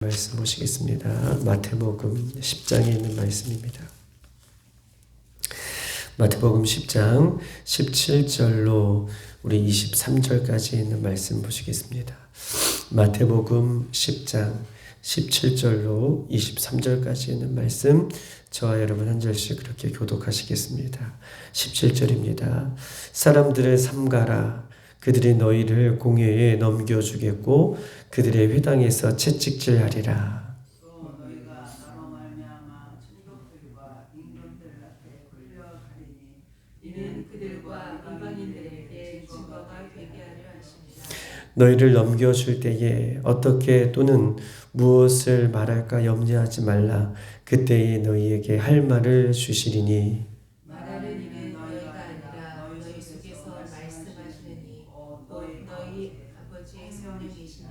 말씀 보시겠습니다. 마태복음 10장에 있는 말씀입니다. 마태복음 10장 17절로 우리 23절까지 있는 말씀 보시겠습니다. 마태복음 10장 17절로 23절까지 있는 말씀, 저와 여러분 한 절씩 그렇게 교독하시겠습니다. 17절입니다. 사람들을 삼가라. 그들이 너희를 공회에 넘겨주겠고 그들의 회당에서 채찍질하리라. 또 너희가 나로 말미암아 천국들과 임금들 앞에 끌려가리니 이는 그들과 이방인들에게 증거가 되게 하려 하심이라. 너희를 넘겨줄 때에 어떻게 또는 무엇을 말할까 염려하지 말라. 그때에 너희에게 할 말을 주시리니 말하는 이는 너희가 아니라 너희 속에서 말씀하시느니 곧 너희 아버지의 성령이시니라.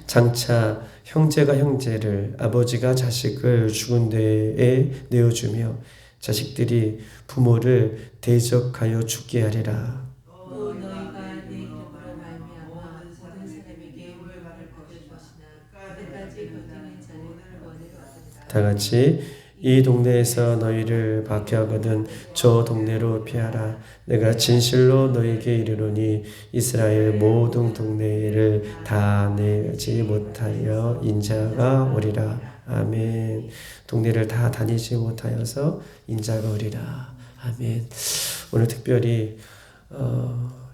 장차 형제가 형제를, 아버지가 자식을 죽은 데에 내어주며 자식들이 부모를 대적하여 죽게 하리라. 또 너희가 내 이름으로 말미암아 모든 사람에게 벌받을 것이나 그때까지 버티는 자는 구원을 얻으리라. 다 같이 이 동네에서 너희를 박해하거든 저 동네로 피하라. 내가 진실로 너희에게 이르노니 이스라엘 모든 동네를 다 내지 못하여 인자가 오리라. 아멘. 동네를 다 다니지 못하여서 인자가 오리라. 아멘. 오늘 특별히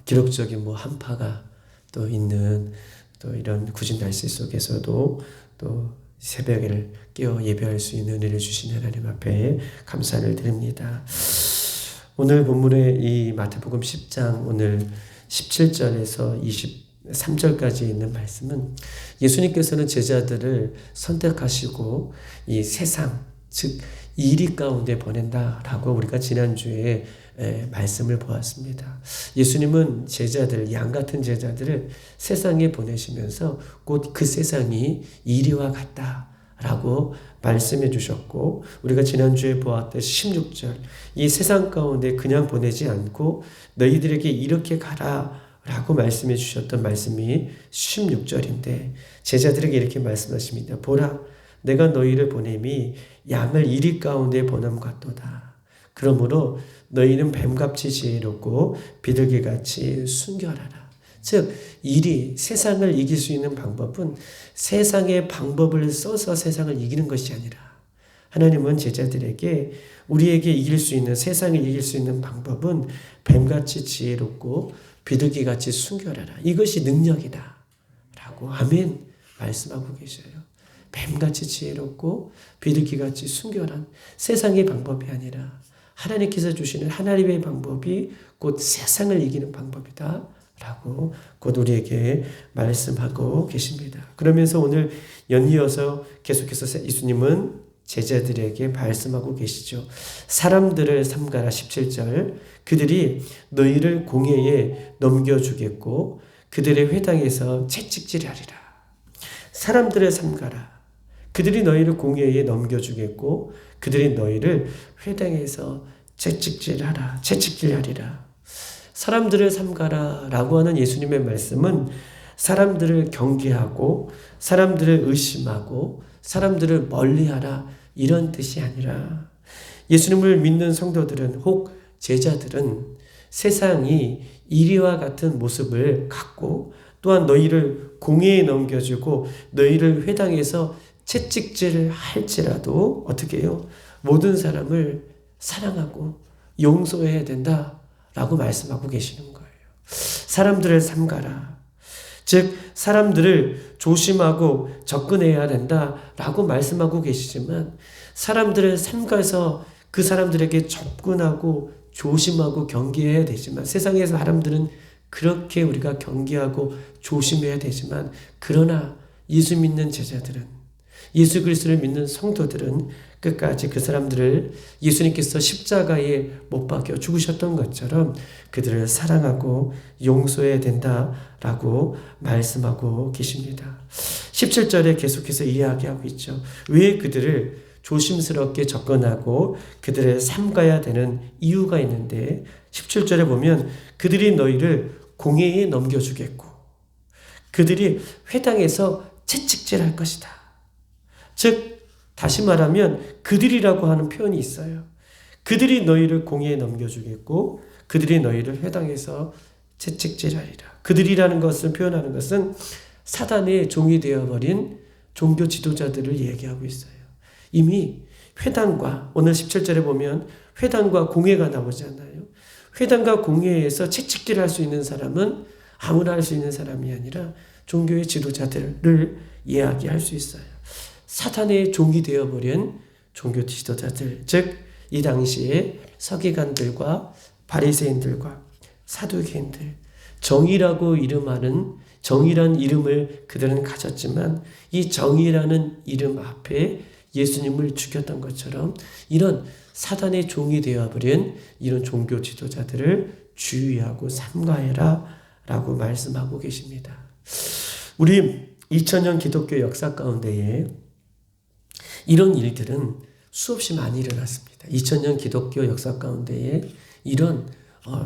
기록적인 한파가 또 있는 또 이런 구진 날씨 속에서도 또 새벽을 깨어 예배할 수 있는 은혜를 주신 하나님 앞에 감사를 드립니다. 오늘 본문의 이 마태복음 10장 오늘 17절에서 23절까지 있는 말씀은 예수님께서는 제자들을 선택하시고 이 세상, 즉 이리 가운데 보낸다라고 우리가 지난주에 말씀을 보았습니다. 예수님은 제자들, 양 같은 제자들을 세상에 보내시면서 곧 그 세상이 이리와 같다라고 말씀해 주셨고, 우리가 지난주에 보았듯이 16절, 이 세상 가운데 그냥 보내지 않고 너희들에게 이렇게 가라 라고 말씀해 주셨던 말씀이 16절인데 제자들에게 이렇게 말씀하십니다. 보라, 내가 너희를 보냄이 양을 이리 가운데 보냄 같도다. 그러므로 너희는 뱀같이 지혜롭고 비둘기같이 순결하라. 즉 이리 세상을 이길 수 있는 방법은 세상의 방법을 써서 세상을 이기는 것이 아니라 하나님은 제자들에게 우리에게 이길 수 있는, 세상을 이길 수 있는 방법은 뱀같이 지혜롭고 비둘기같이 순결하라. 이것이 능력이다 라고 아멘 말씀하고 계셔요. 뱀같이 지혜롭고 비둘기같이 순결한 세상의 방법이 아니라 하나님께서 주시는 하나님의 방법이 곧 세상을 이기는 방법이다 라고 곧 우리에게 말씀하고 계십니다. 그러면서 오늘 연이어서 계속해서 예수님은 제자들에게 말씀하고 계시죠. 사람들을 삼가라. 17절, 그들이 너희를 공회에 넘겨주겠고 그들의 회당에서 채찍질하리라. 사람들을 삼가라. 그들이 너희를 공회에 넘겨주겠고 그들이 너희를 회당에서 채찍질하리라. 사람들을 삼가라 라고 하는 예수님의 말씀은 사람들을 경계하고 사람들을 의심하고 사람들을 멀리하라 이런 뜻이 아니라 예수님을 믿는 성도들은 혹 제자들은 세상이 이리와 같은 모습을 갖고 또한 너희를 공회에 넘겨주고 너희를 회당에서 채찍질을 할지라도 어떻게 해요? 모든 사람을 사랑하고 용서해야 된다라고 말씀하고 계시는 거예요. 사람들을 삼가라. 즉 사람들을 조심하고 접근해야 된다라고 말씀하고 계시지만 사람들을 삼가서 그 사람들에게 접근하고 조심하고 경계해야 되지만 세상에서 사람들은 그렇게 우리가 경계하고 조심해야 되지만 그러나 예수 믿는 제자들은 예수 그리스도를 믿는 성도들은 끝까지 그 사람들을 예수님께서 십자가에 못 박혀 죽으셨던 것처럼 그들을 사랑하고 용서해야 된다라고 말씀하고 계십니다. 17절에 계속해서 이야기하고 있죠. 왜 그들을 조심스럽게 접근하고 그들을 삼가야 되는 이유가 있는데 17절에 보면 그들이 너희를 공회에 넘겨주겠고 그들이 회당에서 채찍질할 것이다. 즉 다시 말하면 그들이라고 하는 표현이 있어요. 그들이 너희를 공회에 넘겨주겠고 그들이 너희를 회당에서 채찍질하리라. 그들이라는 것을 표현하는 것은 사단의 종이 되어버린 종교 지도자들을 얘기하고 있어요. 이미 회당과 오늘 17절에 보면 회당과 공회가 나오잖아요. 회당과 공회에서 채찍질할 수 있는 사람은 아무나 할 수 있는 사람이 아니라 종교의 지도자들을 이야기할 수 있어요. 사탄의 종이 되어버린 종교 지도자들, 즉 이 당시에 서기관들과 바리새인들과 사두개인들, 정의라고 이름하는 정의란 이름을 그들은 가졌지만 이 정의라는 이름 앞에 예수님을 죽였던 것처럼 이런 사단의 종이 되어버린 이런 종교 지도자들을 주의하고 삼가해라 라고 말씀하고 계십니다. 우리 2000년 기독교 역사 가운데에 이런 일들은 수없이 많이 일어났습니다. 2000년 기독교 역사 가운데에 이런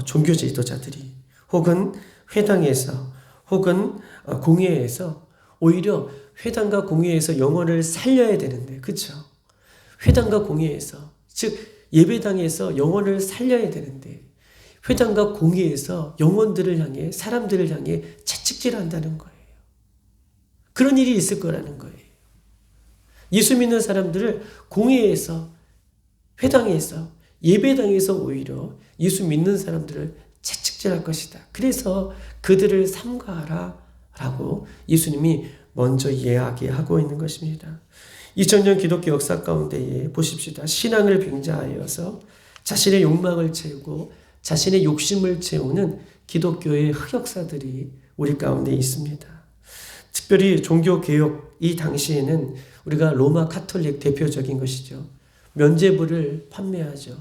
종교 지도자들이 혹은 회당에서 혹은 공회에서 오히려 회당과 공회에서 영혼을 살려야 되는데, 그렇죠? 회당과 공회에서, 즉 예배당에서 영혼을 살려야 되는데 회당과 공회에서 영혼들을 향해, 사람들을 향해 채찍질한다는 거예요. 그런 일이 있을 거라는 거예요. 예수 믿는 사람들을 공회에서, 회당에서, 예배당에서 오히려 예수 믿는 사람들을 채찍질할 것이다. 그래서 그들을 삼가하라 라고 예수님이 먼저 이야기하고 있는 것입니다. 2000년 기독교 역사 가운데에 보십시다. 신앙을 빙자하여서 자신의 욕망을 채우고 자신의 욕심을 채우는 기독교의 흑역사들이 우리 가운데 있습니다. 특별히 종교개혁 이 당시에는 우리가 로마 카톨릭 대표적인 것이죠. 면죄부를 판매하죠.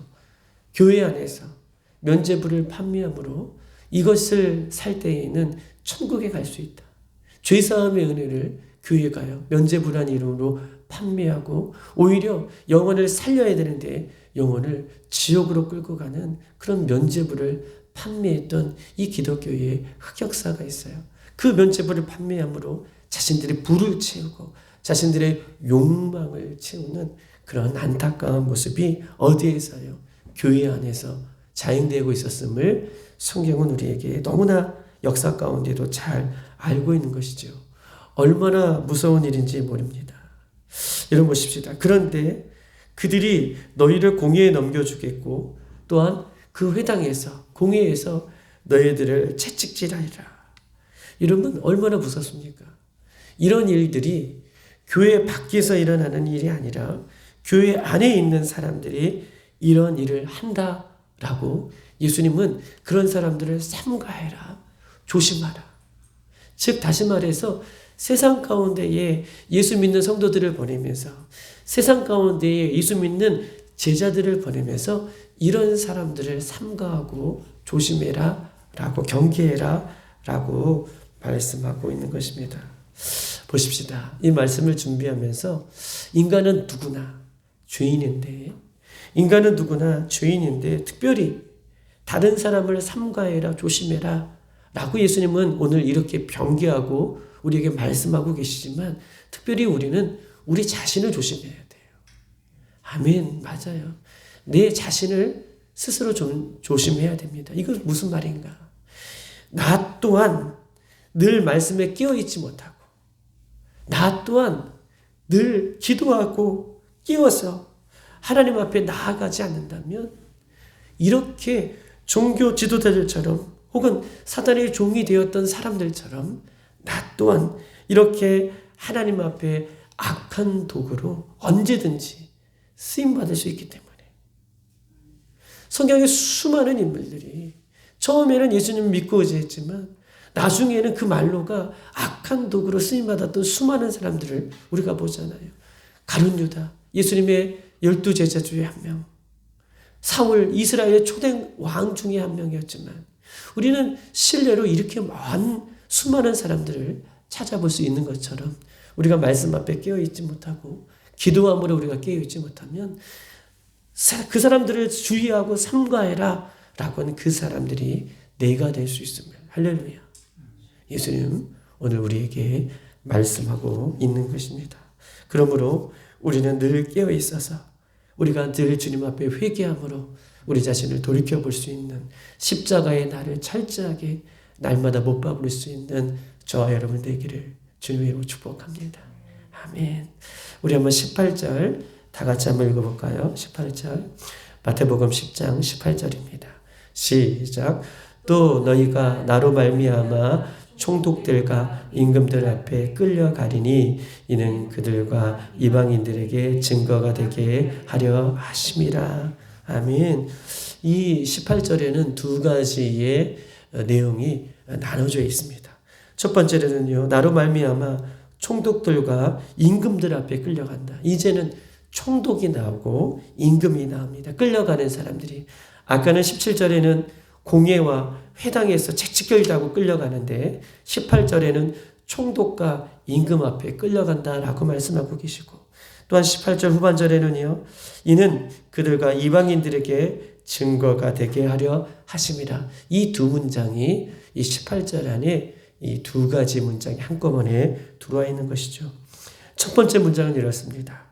교회 안에서 면죄부를 판매함으로 이것을 살 때에는 천국에 갈 수 있다. 죄사함의 은혜를 교회에 가요. 면죄부란 이름으로 판매하고 오히려 영혼을 살려야 되는데 영혼을 지옥으로 끌고 가는 그런 면죄부를 판매했던 이 기독교의 흑역사가 있어요. 그 면죄부를 판매함으로 자신들의 부를 채우고 자신들의 욕망을 채우는 그런 안타까운 모습이 어디에서요? 교회 안에서 자행되고 있었음을 성경은 우리에게 너무나 역사 가운데도 잘 알고 있는 것이죠. 얼마나 무서운 일인지 모릅니다. 이런 보십시다. 그런데 그들이 너희를 공회에 넘겨주겠고 또한 그 회당에서 공회에서 너희들을 채찍질하리라. 이런 건 얼마나 무섭습니까? 이런 일들이 교회 밖에서 일어나는 일이 아니라 교회 안에 있는 사람들이 이런 일을 한다라고 예수님은 그런 사람들을 삼가해라, 조심하라. 즉 다시 말해서 세상 가운데에 예수 믿는 성도들을 보내면서 세상 가운데에 예수 믿는 제자들을 보내면서 이런 사람들을 삼가하고 조심해라 라고 경계해라 라고 말씀하고 있는 것입니다. 보십시다. 이 말씀을 준비하면서 인간은 누구나 죄인인데 특별히 다른 사람을 삼가해라 조심해라 라고 예수님은 오늘 이렇게 경계하고 우리에게 말씀하고 계시지만 특별히 우리는 우리 자신을 조심해야 돼요. 아멘. 맞아요. 내 자신을 스스로 좀 조심해야 됩니다. 이거 무슨 말인가? 나 또한 늘 말씀에 끼어있지 못하고 나 또한 늘 기도하고 끼어서 하나님 앞에 나아가지 않는다면 이렇게 종교 지도자들처럼 혹은 사단의 종이 되었던 사람들처럼 나 또한 이렇게 하나님 앞에 악한 도구로 언제든지 쓰임받을 수 있기 때문에 성경의 수많은 인물들이 처음에는 예수님 믿고 의지했지만 나중에는 그 말로가 악한 도구로 쓰임받았던 수많은 사람들을 우리가 보잖아요. 가룟 유다, 예수님의 12제자 중에 한 명, 사울, 이스라엘의 초대 왕 중에 한 명이었지만 우리는 실례로 이렇게 많은 수많은 사람들을 찾아볼 수 있는 것처럼 우리가 말씀 앞에 깨어있지 못하고 기도함으로 우리가 깨어있지 못하면 그 사람들을 주의하고 삼가해라 라고 하는 그 사람들이 내가 될 수 있음을. 할렐루야. 예수님 오늘 우리에게 말씀하고 있는 것입니다. 그러므로 우리는 늘 깨어 있어서 우리가 늘 주님 앞에 회개함으로 우리 자신을 돌이켜 볼 수 있는 십자가의 날을 철저하게 날마다 못 박을 수 있는 저와 여러분 되기를 주님의 이름으로 축복합니다. 아멘. 우리 한번 18절 다 같이 한번 읽어볼까요? 18절 마태복음 10장 18절입니다. 시작. 또 너희가 나로 말미암아 총독들과 임금들 앞에 끌려가리니 이는 그들과 이방인들에게 증거가 되게 하려 하심이라. 아멘. 이 18절에는 두 가지의 내용이 나눠져 있습니다. 첫 번째로는요, 나로 말미암아 총독들과 임금들 앞에 끌려간다. 이제는 총독이 나오고 임금이 나옵니다. 끌려가는 사람들이. 아까는 17절에는 공회와 회당에서 채찍결다고 끌려가는데 18절에는 총독과 임금 앞에 끌려간다라고 말씀하고 계시고, 또한 18절 후반절에는요, 이는 그들과 이방인들에게 증거가 되게 하려 하심이라. 이 두 문장이 이 18절 안에 이 두 가지 문장이 한꺼번에 들어와 있는 것이죠. 첫 번째 문장은 이렇습니다.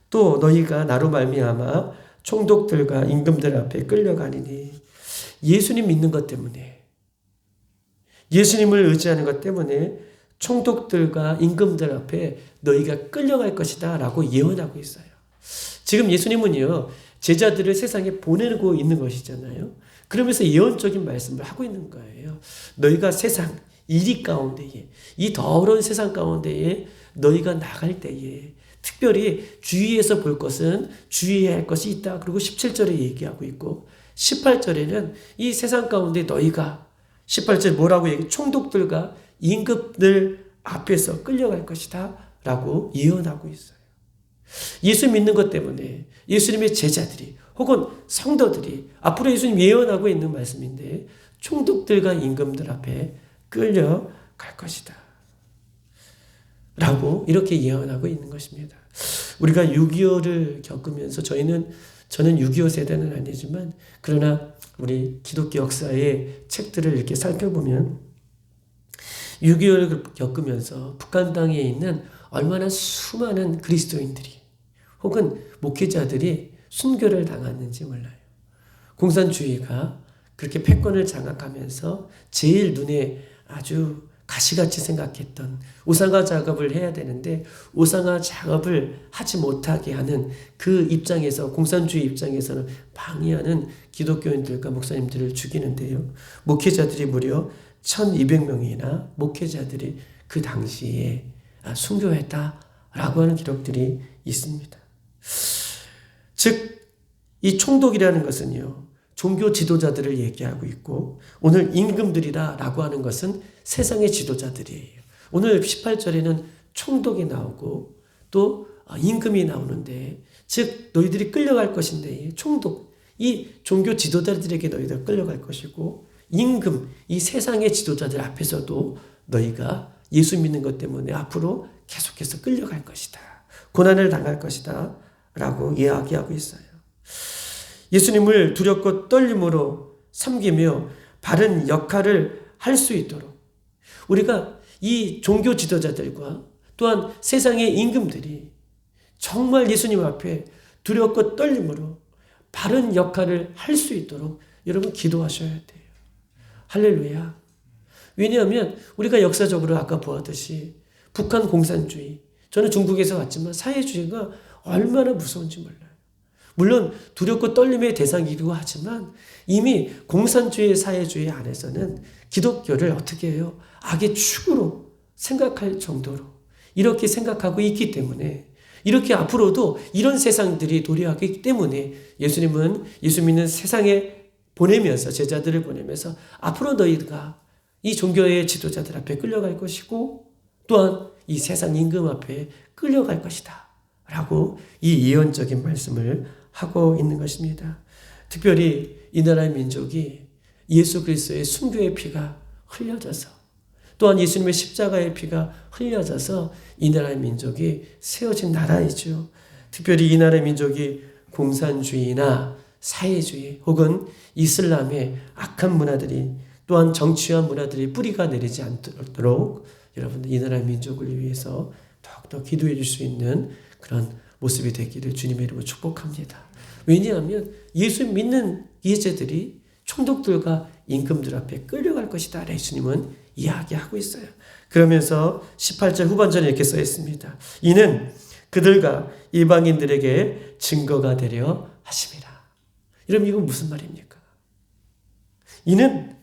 또 너희가 나로 말미암아 총독들과 임금들 앞에 끌려가니니, 예수님 믿는 것 때문에, 예수님을 의지하는 것 때문에 총독들과 임금들 앞에 너희가 끌려갈 것이다 라고 예언하고 있어요. 지금 예수님은요, 제자들을 세상에 보내고 있는 것이잖아요. 그러면서 예언적인 말씀을 하고 있는 거예요. 너희가 세상, 이리 가운데에, 이 더러운 세상 가운데에 너희가 나갈 때에 특별히 주의해서 볼 것은 주의해야 할 것이 있다. 그리고 17절에 얘기하고 있고, 18절에는 이 세상 가운데 너희가 18절 뭐라고 얘기해? 총독들과 임금들 앞에서 끌려갈 것이다 라고 예언하고 있어요. 예수 믿는 것 때문에 예수님의 제자들이 혹은 성도들이 앞으로 예수님 예언하고 있는 말씀인데 총독들과 임금들 앞에 끌려갈 것이다 라고 이렇게 예언하고 있는 것입니다. 우리가 6.25를 겪으면서 저는 6.25 세대는 아니지만 그러나 우리 기독교 역사의 책들을 이렇게 살펴보면 6.25를 겪으면서 북한 땅에 있는 얼마나 수많은 그리스도인들이 혹은 목회자들이 순교를 당했는지 몰라요. 공산주의가 그렇게 패권을 장악하면서 제일 눈에 아주 가시같이 생각했던 우상화 작업을 해야 되는데 우상화 작업을 하지 못하게 하는 그 입장에서, 공산주의 입장에서는 방해하는 기독교인들과 목사님들을 죽이는데요. 목회자들이 무려 1200명이나 목회자들이 그 당시에 순교했다라고 하는 기록들이 있습니다. 즉, 이 총독이라는 것은요, 종교 지도자들을 얘기하고 있고, 오늘 임금들이라고 하는 것은 세상의 지도자들이에요. 오늘 18절에는 총독이 나오고 또 임금이 나오는데, 즉 너희들이 끌려갈 것인데, 총독, 이 종교 지도자들에게 너희들 끌려갈 것이고, 임금, 이 세상의 지도자들 앞에서도 너희가 예수 믿는 것 때문에 앞으로 계속해서 끌려갈 것이다, 고난을 당할 것이다 라고 이야기하고 있어요. 예수님을 두렵고 떨림으로 섬기며 바른 역할을 할 수 있도록 우리가 이 종교 지도자들과 또한 세상의 임금들이 정말 예수님 앞에 두렵고 떨림으로 바른 역할을 할 수 있도록 여러분 기도하셔야 돼요. 할렐루야. 왜냐하면 우리가 역사적으로 아까 보았듯이 북한 공산주의, 저는 중국에서 왔지만 사회주의가 얼마나 무서운지 몰라요. 물론 두렵고 떨림의 대상이기도 하지만 이미 공산주의 사회주의 안에서는 기독교를 어떻게 해요? 악의 축으로 생각할 정도로 이렇게 생각하고 있기 때문에, 이렇게 앞으로도 이런 세상들이 도래하기 때문에 예수님은 예수 믿는 세상에 보내면서, 제자들을 보내면서 앞으로 너희가 이 종교의 지도자들 앞에 끌려갈 것이고 또한 이 세상 임금 앞에 끌려갈 것이다 라고 이 예언적인 말씀을 하고 있는 것입니다. 특별히 이 나라의 민족이 예수 그리스도의 순교의 피가 흘려져서, 또한 예수님의 십자가의 피가 흘려져서 이 나라의 민족이 세워진 나라이죠. 특별히 이 나라의 민족이 공산주의나 사회주의 혹은 이슬람의 악한 문화들이, 또한 정치화 문화들이 뿌리가 내리지 않도록 여러분들 이 나라의 민족을 위해서 더욱더 기도해 줄 수 있는 그런 모습이 되기를 주님의 이름으로 축복합니다. 왜냐하면 예수 믿는 예제들이 총독들과 임금들 앞에 끌려갈 것이다. 예수님은 이야기하고 있어요. 그러면서 18절 후반전에 이렇게 써 있습니다. 이는 그들과 이방인들에게 증거가 되려 하심이라. 여러분 이건 무슨 말입니까? 이는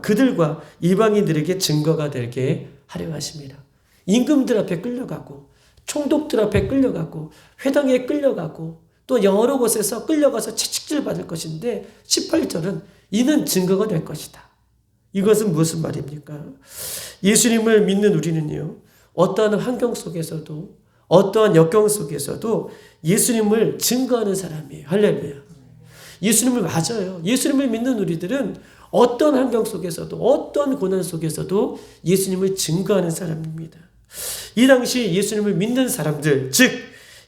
그들과 이방인들에게 증거가 되게 하려 하심이라. 임금들 앞에 끌려가고 총독들 앞에 끌려가고 회당에 끌려가고 또 여러 곳에서 끌려가서 채찍질 받을 것인데 18절은 이는 증거가 될 것이다. 이것은 무슨 말입니까? 예수님을 믿는 우리는요, 어떠한 환경 속에서도 어떠한 역경 속에서도 예수님을 증거하는 사람이에요. 할렐루야. 예수님을 맞아요. 예수님을 믿는 우리들은 어떤 환경 속에서도 어떤 고난 속에서도 예수님을 증거하는 사람입니다. 이 당시 예수님을 믿는 사람들, 즉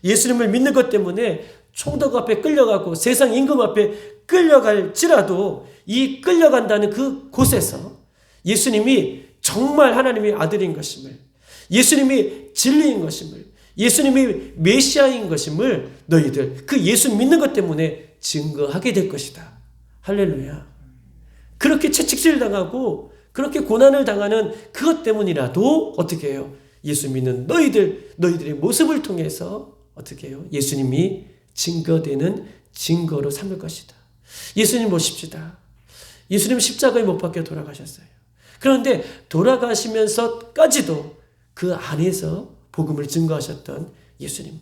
예수님을 믿는 것 때문에 총독 앞에 끌려가고 세상 임금 앞에 끌려갈지라도 이 끌려간다는 그 곳에서 예수님이 정말 하나님의 아들인 것임을, 예수님이 진리인 것임을, 예수님이 메시아인 것임을 너희들 그 예수 믿는 것 때문에 증거하게 될 것이다. 할렐루야. 그렇게 채찍질 당하고 그렇게 고난을 당하는 그것 때문이라도 어떻게 해요? 예수 믿는 너희들의 모습을 통해서 어떻게 해요? 예수님이 증거되는 증거로 삼을 것이다. 예수님 보십시다. 예수님 십자가에 못 박혀 돌아가셨어요. 그런데 돌아가시면서까지도 그 안에서 복음을 증거하셨던 예수님.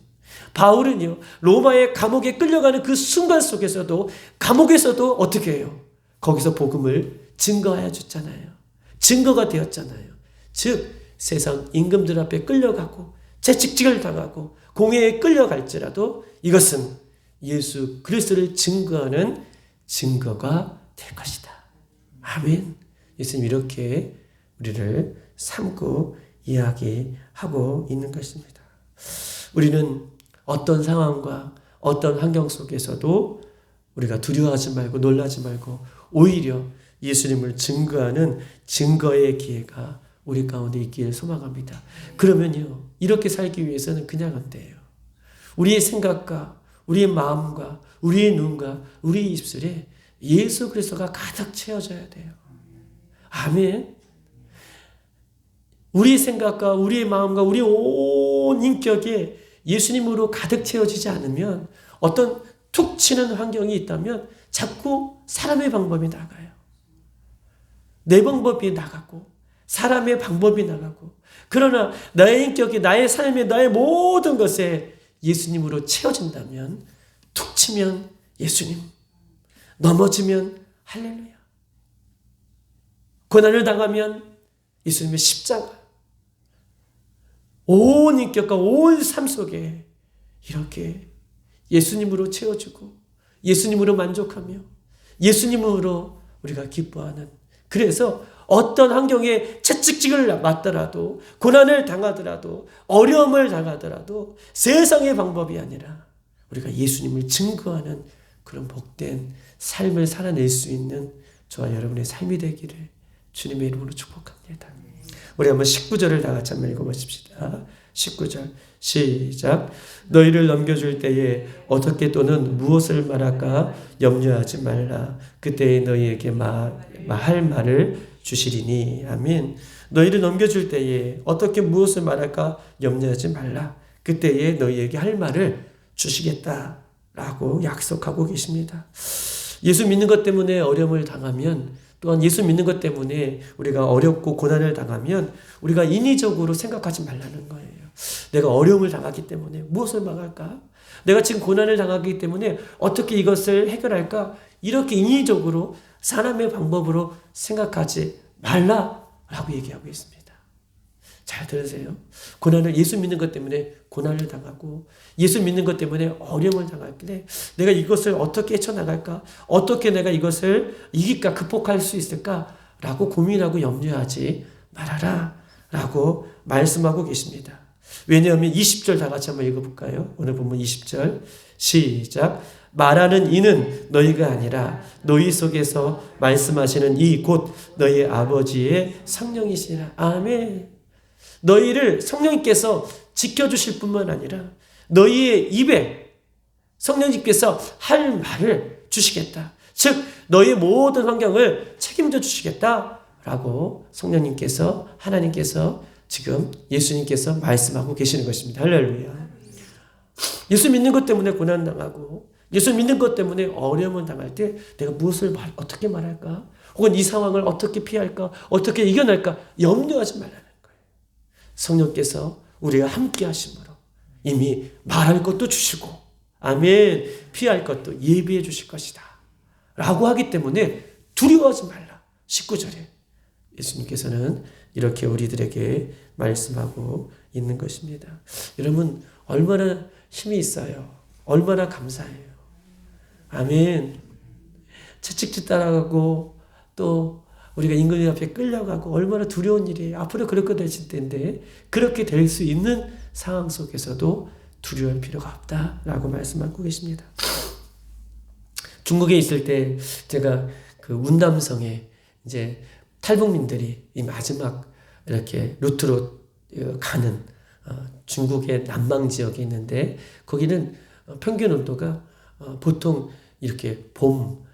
바울은요, 로마의 감옥에 끌려가는 그 순간 속에서도 감옥에서도 어떻게 해요? 거기서 복음을 증거하여 줬잖아요. 증거가 되었잖아요. 즉 세상 임금들 앞에 끌려가고 채찍질을 당하고 공회에 끌려갈지라도 이것은 예수 그리스도를 증거하는 증거가 될 것이다. 아멘. 예수님 이렇게 우리를 삼고 이야기하고 있는 것입니다. 우리는 어떤 상황과 어떤 환경 속에서도 우리가 두려워하지 말고 놀라지 말고 오히려 예수님을 증거하는 증거의 기회가 우리 가운데 있기를 소망합니다. 그러면요, 이렇게 살기 위해서는 그냥 안 돼요. 우리의 생각과 우리의 마음과 우리의 눈과 우리의 입술에 예수 그리스도가 가득 채워져야 돼요. 아멘. 우리의 생각과 우리의 마음과 우리의 온 인격에 예수님으로 가득 채워지지 않으면 어떤 툭 치는 환경이 있다면 자꾸 사람의 방법이 나가요. 내 방법이 나가고 사람의 방법이 나가고, 그러나 나의 인격이 나의 삶에 나의 모든 것에 예수님으로 채워진다면 툭 치면 예수님, 넘어지면 할렐루야, 고난을 당하면 예수님의 십자가, 온 인격과 온 삶 속에 이렇게 예수님으로 채워주고 예수님으로 만족하며 예수님으로 우리가 기뻐하는, 그래서 어떤 환경에 채찍질을 맞더라도 고난을 당하더라도 어려움을 당하더라도 세상의 방법이 아니라 우리가 예수님을 증거하는 그런 복된 삶을 살아낼 수 있는 저와 여러분의 삶이 되기를 주님의 이름으로 축복합니다. 우리 한번 19절을 다 같이 한번 읽어보십시다. 19절 시작. 너희를 넘겨줄 때에 어떻게 또는 무엇을 말할까 염려하지 말라. 그때에 너희에게 할 말을 주시리니. 아멘. 너희를 넘겨줄 때에 어떻게 무엇을 말할까 염려하지 말라. 그때에 너희에게 할 말을 주시겠다라고 약속하고 계십니다. 예수 믿는 것 때문에 어려움을 당하면, 또한 예수 믿는 것 때문에 우리가 어렵고 고난을 당하면 우리가 인위적으로 생각하지 말라는 거예요. 내가 어려움을 당하기 때문에 무엇을 막을까? 내가 지금 고난을 당하기 때문에 어떻게 이것을 해결할까? 이렇게 인위적으로 사람의 방법으로 생각하지 말라라고 얘기하고 있습니다. 잘 들으세요. 고난을, 예수 믿는 것 때문에 고난을 당하고 예수 믿는 것 때문에 어려움을 당할 때 내가 이것을 어떻게 헤쳐나갈까? 어떻게 내가 이것을 이길까? 극복할 수 있을까? 라고 고민하고 염려하지 말아라 라고 말씀하고 계십니다. 왜냐하면 20절 다 같이 한번 읽어볼까요? 오늘 본문 20절 시작. 말하는 이는 너희가 아니라 너희 속에서 말씀하시는 이 곧 너희 아버지의 성령이시라. 아멘. 너희를 성령님께서 지켜주실 뿐만 아니라 너희의 입에 성령님께서 할 말을 주시겠다. 즉 너희의 모든 환경을 책임져 주시겠다라고 성령님께서 하나님께서 지금 예수님께서 말씀하고 계시는 것입니다. 할렐루야. 예수 믿는 것 때문에 고난당하고 예수 믿는 것 때문에 어려움을 당할 때 내가 무엇을 어떻게 말할까? 혹은 이 상황을 어떻게 피할까? 어떻게 이겨낼까? 염려하지 말라는 거예요. 성령께서 우리가 함께 하심으로 이미 말할 것도 주시고 아멘 피할 것도 예비해 주실 것이다 라고 하기 때문에 두려워하지 말라. 19절에 예수님께서는 이렇게 우리들에게 말씀하고 있는 것입니다. 여러분 얼마나 힘이 있어요. 얼마나 감사해요. 아멘. 채찍질 따라가고 또 우리가 임금님 앞에 끌려가고 얼마나 두려운 일이에요. 앞으로 그렇게 되실 텐데 그렇게 될 수 있는 상황 속에서도 두려울 필요가 없다라고 말씀하고 계십니다. 중국에 있을 때 제가 그 운남성에 이제 탈북민들이 이 마지막 이렇게 루트로 가는 중국의 남방 지역에 있는데 거기는 평균 온도가 보통 이렇게 봄,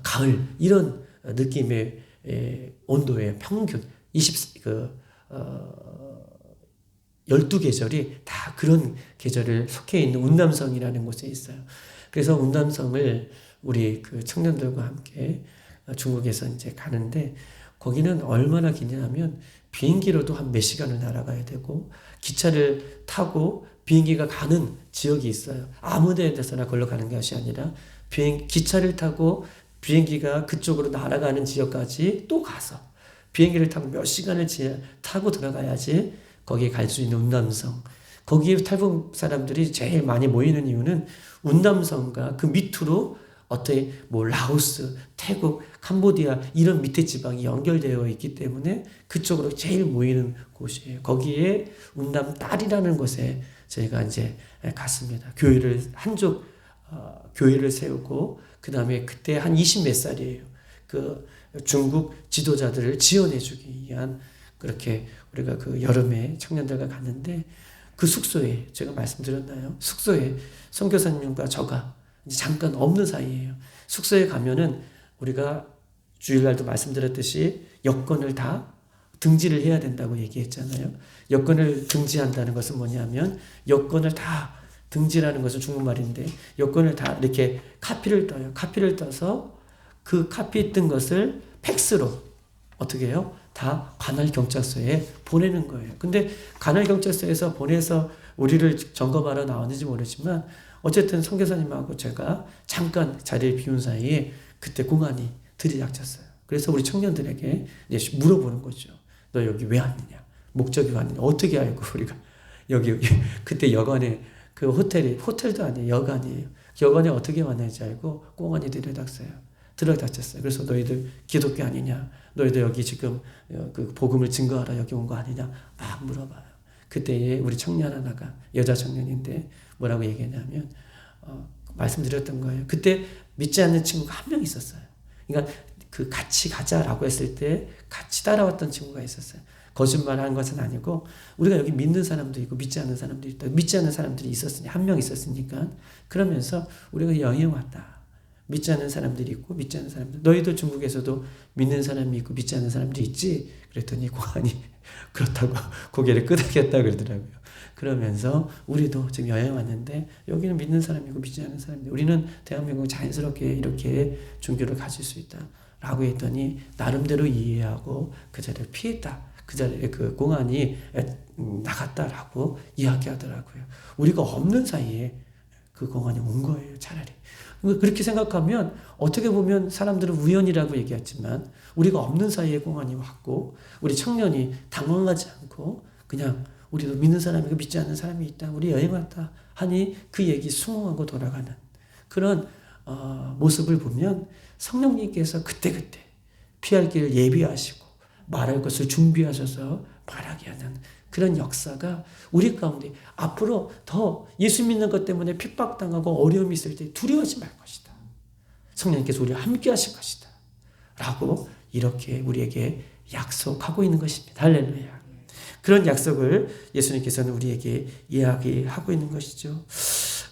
가을 이런 느낌의 온도의 평균 12계절이 다 그런 계절을 속해 있는 운남성이라는 곳에 있어요. 그래서 운남성을 우리 그 청년들과 함께 중국에서 이제 가는데 거기는 얼마나 기냐면 비행기로도 한 몇 시간을 날아가야 되고 기차를 타고 비행기가 가는 지역이 있어요. 아무 데서나 걸러 가는 것이 아니라 기차를 타고 비행기가 그쪽으로 날아가는 지역까지 또 가서 비행기를 타고 몇 시간을 타고 들어가야지 거기에 갈 수 있는 운남성. 거기에 탈북 사람들이 제일 많이 모이는 이유는 운남성과 그 밑으로 어떻게 뭐 라오스, 태국, 캄보디아 이런 밑에 지방이 연결되어 있기 때문에 그쪽으로 제일 모이는 곳이에요. 거기에 운남 딸이라는 곳에 저희가 이제 갔습니다. 교회를 한쪽 교회를 세우고 그 다음에 그때 한 20 몇 살이에요. 그 중국 지도자들을 지원해주기 위한 그렇게 우리가 그 여름에 청년들과 갔는데 그 숙소에 제가 말씀드렸나요? 숙소에 선교사님과 저가 이제 잠깐 없는 사이예요. 숙소에 가면은 우리가 주일날도 말씀드렸듯이 여권을 다 등지를 해야 된다고 얘기했잖아요. 여권을 등지한다는 것은 뭐냐면 여권을 다 등지라는 것은 중국말인데 여권을 다 이렇게 카피를 떠요. 카피를 떠서 그 카피 뜬 것을 팩스로 어떻게 해요? 다 관할 경찰서에 보내는 거예요. 근데 관할 경찰서에서 보내서 우리를 점검하러 나왔는지 모르지만 어쨌든 선교사님하고 제가 잠깐 자리를 비운 사이에 그때 공안이 들이닥쳤어요. 그래서 우리 청년들에게 이제 물어보는 거죠. 너 여기 왜 왔느냐? 목적이 왔느냐? 어떻게 알고 우리가 여기 그때 여관에 그 호텔도 아니에요. 여관이에요. 여관에 어떻게 왔는지 알고 공안이 들이닥쳤어요. 그래서 너희들 기독교 아니냐? 너희들 여기 지금 그 복음을 증거하러 여기 온 거 아니냐? 막 물어봐요. 그때 우리 청년 하나가 여자 청년인데 뭐라고 얘기했냐면 말씀드렸던 거예요. 그때 믿지 않는 친구가 한 명 있었어요. 그러니까 그 같이 가자라고 했을 때 같이 따라왔던 친구가 있었어요. 거짓말하는 것은 아니고 우리가 여기 믿는 사람도 있고 믿지 않는 사람도 있다. 믿지 않는 사람들이 있었으니 한 명 있었으니까 그러면서 우리가 여행 왔다. 믿지 않는 사람들이 있고 믿지 않는 사람들. 너희도 중국에서도 믿는 사람이 있고 믿지 않는 사람들이 있지? 그랬더니 공안이 그렇다고 고개를 끄덕였다 그러더라고요. 그러면서 우리도 지금 여행 왔는데 여기는 믿는 사람이고 믿지 않는 사람들. 우리는 대한민국 자연스럽게 이렇게 종교를 가질 수 있다. 라고 했더니 나름대로 이해하고 그 자리를 피했다. 그 자리에 그 공안이 나갔다라고 이야기하더라고요. 우리가 없는 사이에 그 공안이 온 거예요. 차라리. 그렇게 생각하면 어떻게 보면 사람들은 우연이라고 얘기했지만 우리가 없는 사이에 공안이 왔고 우리 청년이 당황하지 않고 그냥 우리도 믿는 사람이고 믿지 않는 사람이 있다. 우리 여행 왔다 하니 그 얘기 수긍하고 돌아가는 그런 모습을 보면 성령님께서 그때그때 피할 길을 예비하시고 말할 것을 준비하셔서 말하게 하는 그런 역사가 우리 가운데 앞으로 더 예수 믿는 것 때문에 핍박당하고 어려움이 있을 때 두려워하지 말 것이다. 성령님께서 우리와 함께 하실 것이다. 라고 이렇게 우리에게 약속하고 있는 것입니다. 할렐루야. 그런 약속을 예수님께서는 우리에게 이야기하고 있는 것이죠.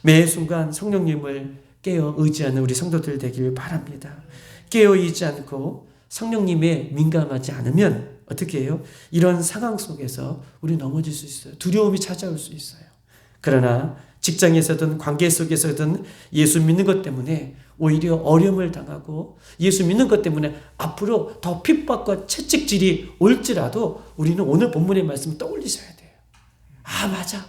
매 순간 성령님을 깨어 의지하는 우리 성도들 되길 바랍니다. 깨어 있지 않고 성령님에 민감하지 않으면 어떻게 해요? 이런 상황 속에서 우리 넘어질 수 있어요. 두려움이 찾아올 수 있어요. 그러나 직장에서든 관계 속에서든 예수 믿는 것 때문에 오히려 어려움을 당하고 예수 믿는 것 때문에 앞으로 더 핍박과 채찍질이 올지라도 우리는 오늘 본문의 말씀을 떠올리셔야 돼요. 아, 맞아.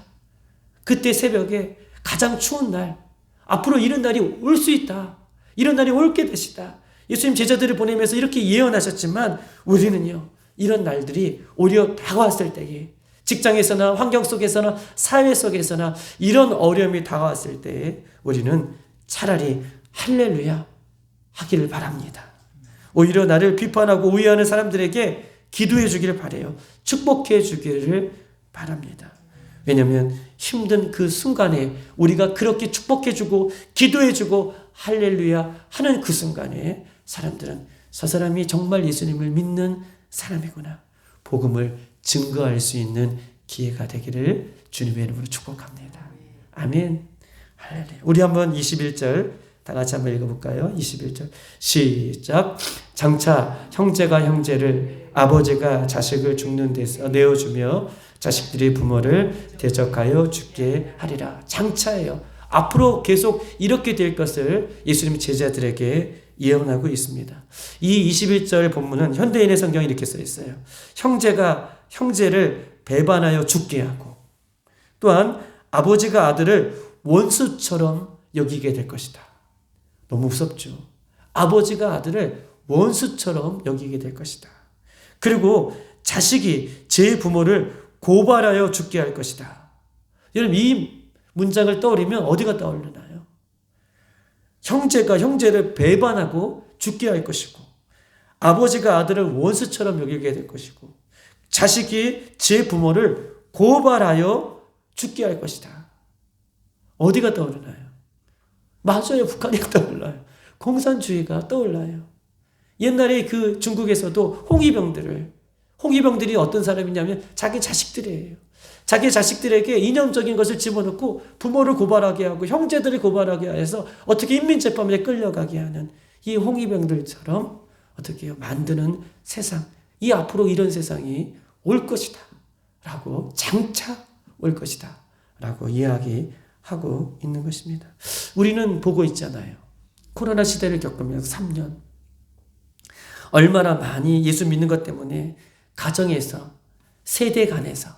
그때 새벽에 가장 추운 날, 앞으로 이런 날이 올 수 있다. 이런 날이 올 게 되시다. 예수님 제자들을 보내면서 이렇게 예언하셨지만 우리는요, 이런 날들이 오히려 다가왔을 때에 직장에서나 환경 속에서나 사회 속에서나 이런 어려움이 다가왔을 때에 우리는 차라리 할렐루야 하기를 바랍니다. 오히려 나를 비판하고 우회하는 사람들에게 기도해 주기를 바라요. 축복해 주기를 바랍니다. 왜냐하면 힘든 그 순간에 우리가 그렇게 축복해 주고 기도해 주고 할렐루야 하는 그 순간에 사람들은 저 사람이 정말 예수님을 믿는 사람이구나. 복음을 증거할 수 있는 기회가 되기를 주님의 이름으로 축복합니다. 아멘. 할렐루야. 우리 한번 21절 다 같이 한번 읽어볼까요? 21절 시작. 장차 형제가 형제를 아버지가 자식을 죽는 데서 내어주며 자식들이 부모를 대적하여 죽게 하리라. 장차예요. 앞으로 계속 이렇게 될 것을 예수님 제자들에게 예언하고 있습니다. 이 21절 본문은 현대인의 성경에 이렇게 써 있어요. 형제가 형제를 배반하여 죽게 하고 또한 아버지가 아들을 원수처럼 여기게 될 것이다. 너무 무섭죠. 아버지가 아들을 원수처럼 여기게 될 것이다. 그리고 자식이 제 부모를 고발하여 죽게 할 것이다. 여러분 이 문장을 떠올리면 어디가 떠오르나요? 형제가 형제를 배반하고 죽게 할 것이고 아버지가 아들을 원수처럼 여기게 될 것이고 자식이 제 부모를 고발하여 죽게 할 것이다. 어디가 떠오르나요? 맞아요. 북한이 떠올라요. 공산주의가 떠올라요. 옛날에 그 중국에서도 홍위병들이 어떤 사람이냐면 자기 자식들이에요. 자기 자식들에게 이념적인 것을 집어넣고 부모를 고발하게 하고 형제들을 고발하게 해서 어떻게 인민재판에 끌려가게 하는 이 홍위병들처럼 어떻게 해요? 만드는 세상. 이 앞으로 이런 세상이 올 것이다. 라고 장차 올 것이다. 라고 이야기하고 있는 것입니다. 우리는 보고 있잖아요. 코로나 시대를 겪으면서 3년. 얼마나 많이 예수 믿는 것 때문에 가정에서, 세대 간에서,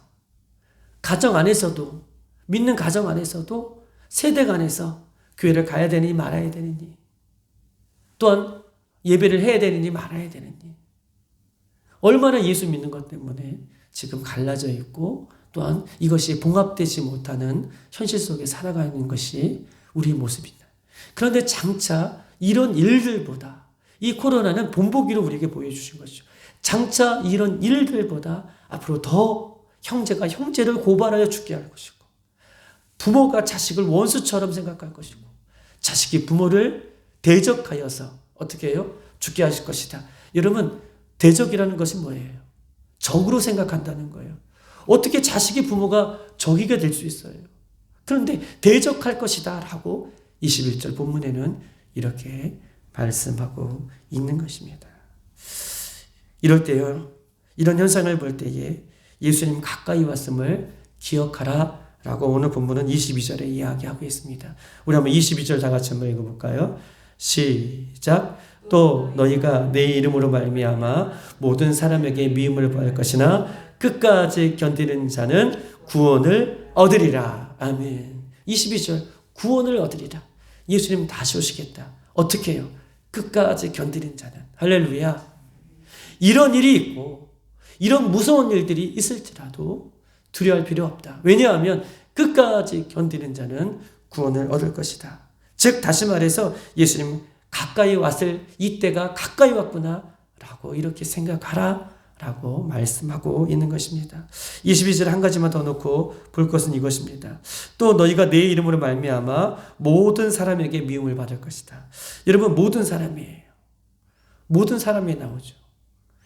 가정 안에서도, 믿는 가정 안에서도 세대 간에서 교회를 가야 되느니 말아야 되느니, 또한 예배를 해야 되느니 말아야 되느니, 얼마나 예수 믿는 것 때문에 지금 갈라져 있고 또한 이것이 봉합되지 못하는 현실 속에 살아가는 것이 우리의 모습이다. 그런데 장차 이런 일들보다 이 코로나는 본보기로 우리에게 보여주신 것이죠. 장차 이런 일들보다 앞으로 더 형제가 형제를 고발하여 죽게 할 것이고 부모가 자식을 원수처럼 생각할 것이고 자식이 부모를 대적하여서 어떻게 해요? 죽게 하실 것이다. 여러분 대적이라는 것이 뭐예요? 적으로 생각한다는 거예요. 어떻게 자식이 부모가 적이게 될 수 있어요? 그런데 대적할 것이다 라고 21절 본문에는 이렇게 말씀하고 있는 것입니다. 이럴 때요, 이런 현상을 볼 때에 예수님 가까이 왔음을 기억하라 라고 오늘 본문은 22절에 이야기하고 있습니다. 우리 한번 22절 다 같이 한번 읽어볼까요? 시작. 또 너희가 내 이름으로 말미암아 모든 사람에게 미움을 받을 것이나 끝까지 견디는 자는 구원을 얻으리라. 아멘. 22절 구원을 얻으리라. 예수님 다시 오시겠다. 어떻게 해요? 끝까지 견디는 자는. 할렐루야. 이런 일이 있고 이런 무서운 일들이 있을지라도 두려워할 필요 없다. 왜냐하면 끝까지 견디는 자는 구원을 얻을 것이다. 즉 다시 말해서 예수님 가까이 왔을 이때가 가까이 왔구나 라고 이렇게 생각하라 라고 말씀하고 있는 것입니다. 22절 한 가지만 더 놓고 볼 것은 이것입니다. 또 너희가 내 이름으로 말미암아 모든 사람에게 미움을 받을 것이다. 여러분 모든 사람이에요. 모든 사람이 나오죠.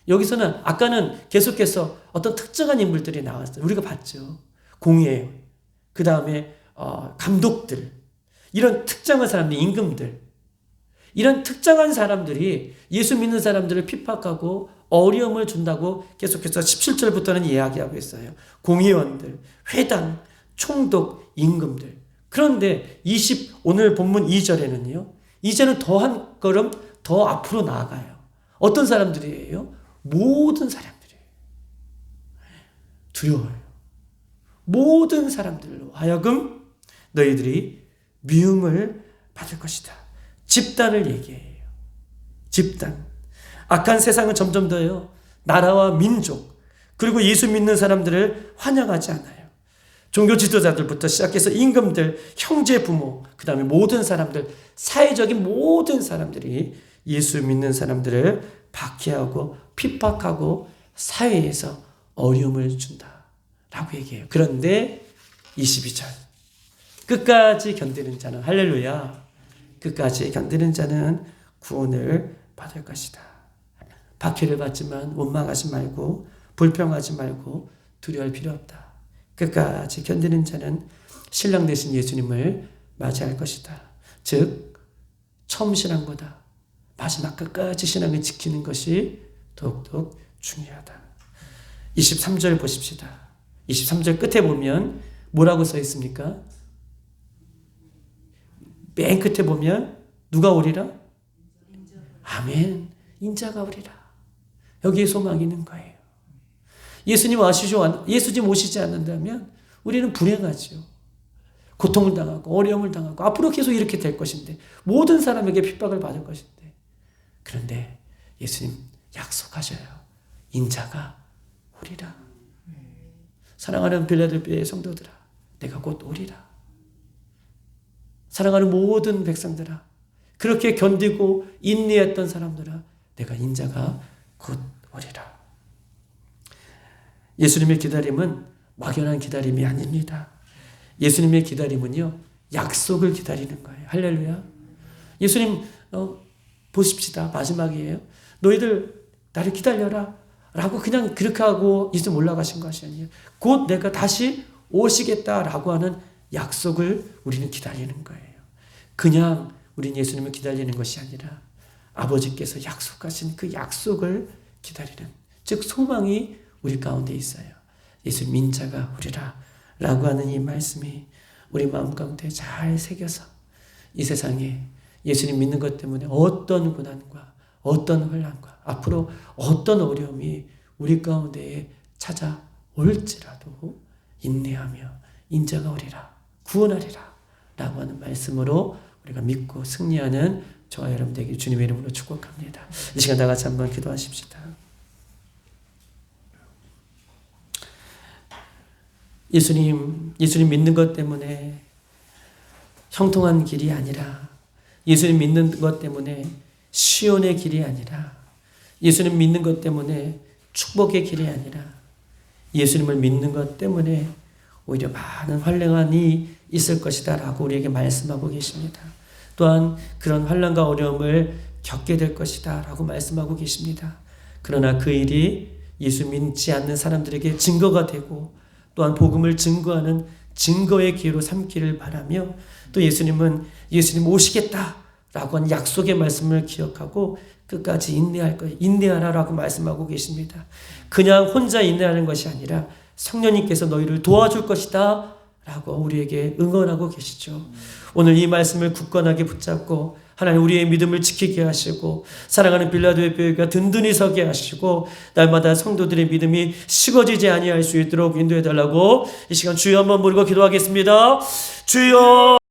여기서는 아까는 계속해서 어떤 특정한 인물들이 나왔어요. 우리가 봤죠. 공예, 그 다음에 감독들, 이런 특정한 사람들, 임금들, 이런 특정한 사람들이 예수 믿는 사람들을 핍박하고 어려움을 준다고 계속해서 17절부터는 이야기하고 있어요. 공의원들, 회당, 총독, 임금들. 그런데 오늘 본문 2절에는요. 이제는 더 한 걸음 더 앞으로 나아가요. 어떤 사람들이에요? 모든 사람들이에요. 두려워요. 모든 사람들로 하여금 너희들이 미움을 받을 것이다. 집단을 얘기해요. 집단. 악한 세상은 점점 더요. 나라와 민족 그리고 예수 믿는 사람들을 환영하지 않아요. 종교 지도자들부터 시작해서 임금들, 형제, 부모, 그 다음에 모든 사람들, 사회적인 모든 사람들이 예수 믿는 사람들을 박해하고 핍박하고 사회에서 어려움을 준다라고 얘기해요. 그런데 22절 끝까지 견디는 자는 할렐루야. 끝까지 견디는 자는 구원을 받을 것이다. 박해를 받지만 원망하지 말고 불평하지 말고 두려워할 필요 없다. 끝까지 견디는 자는 신랑 되신 예수님을 맞이할 것이다. 즉 처음 신앙보다 마지막 끝까지 신앙을 지키는 것이 더욱더 중요하다. 23절 보십시다. 23절 끝에 보면 뭐라고 써 있습니까? 맨 끝에 보면 누가 오리라? 아멘. 인자가 오리라. 여기에 소망이 있는 거예요. 예수님 오시지 않는다면 우리는 불행하죠. 고통을 당하고 어려움을 당하고 앞으로 계속 이렇게 될 것인데 모든 사람에게 핍박을 받을 것인데 그런데 예수님 약속하셔요. 인자가 오리라. 사랑하는 빌라델피아의 성도들아 내가 곧 오리라. 사랑하는 모든 백성들아 그렇게 견디고 인내했던 사람들아 내가 인자가 곧 오리라. 예수님의 기다림은 막연한 기다림이 아닙니다. 예수님의 기다림은요 약속을 기다리는 거예요. 할렐루야. 예수님 보십시다. 마지막이에요. 너희들 나를 기다려라 라고 그냥 그렇게 하고 예수님 올라가신 것이 아니에요. 곧 내가 다시 오시겠다라고 하는 약속을 우리는 기다리는 거예요. 그냥 우리는 예수님을 기다리는 것이 아니라 아버지께서 약속하신 그 약속을 기다리는 즉 소망이 우리 가운데 있어요. 예수님 인자가 오리라 라고 하는 이 말씀이 우리 마음 가운데 잘 새겨서 이 세상에 예수님 믿는 것 때문에 어떤 고난과 어떤 혼란과 앞으로 어떤 어려움이 우리 가운데에 찾아올지라도 인내하며 인자가 오리라 구원하리라 라고 하는 말씀으로 우리가 믿고 승리하는 저와 여러분 되길 주님의 이름으로 축복합니다. 이 시간 다 같이 한번 기도하십시다. 예수님 믿는 것 때문에 형통한 길이 아니라 예수님 믿는 것 때문에 시온의 길이 아니라 예수님 믿는 것 때문에 축복의 길이 아니라 예수님을 믿는 것 때문에 오히려 많은 환난이 있을 것이다 라고 우리에게 말씀하고 계십니다. 또한 그런 환난과 어려움을 겪게 될 것이다 라고 말씀하고 계십니다. 그러나 그 일이 예수 믿지 않는 사람들에게 증거가 되고 또한 복음을 증거하는 증거의 기회로 삼기를 바라며 또 예수님은 예수님 오시겠다라고 하는 약속의 말씀을 기억하고 끝까지 인내하라라고 말씀하고 계십니다. 그냥 혼자 인내하는 것이 아니라 성령님께서 너희를 도와줄 것이다 라고 우리에게 응원하고 계시죠. 오늘 이 말씀을 굳건하게 붙잡고 하나님 우리의 믿음을 지키게 하시고 사랑하는 빌라델피아가 든든히 서게 하시고 날마다 성도들의 믿음이 식어지지 아니할 수 있도록 인도해 달라고 이 시간 주여 한번 부르고 기도하겠습니다. 주여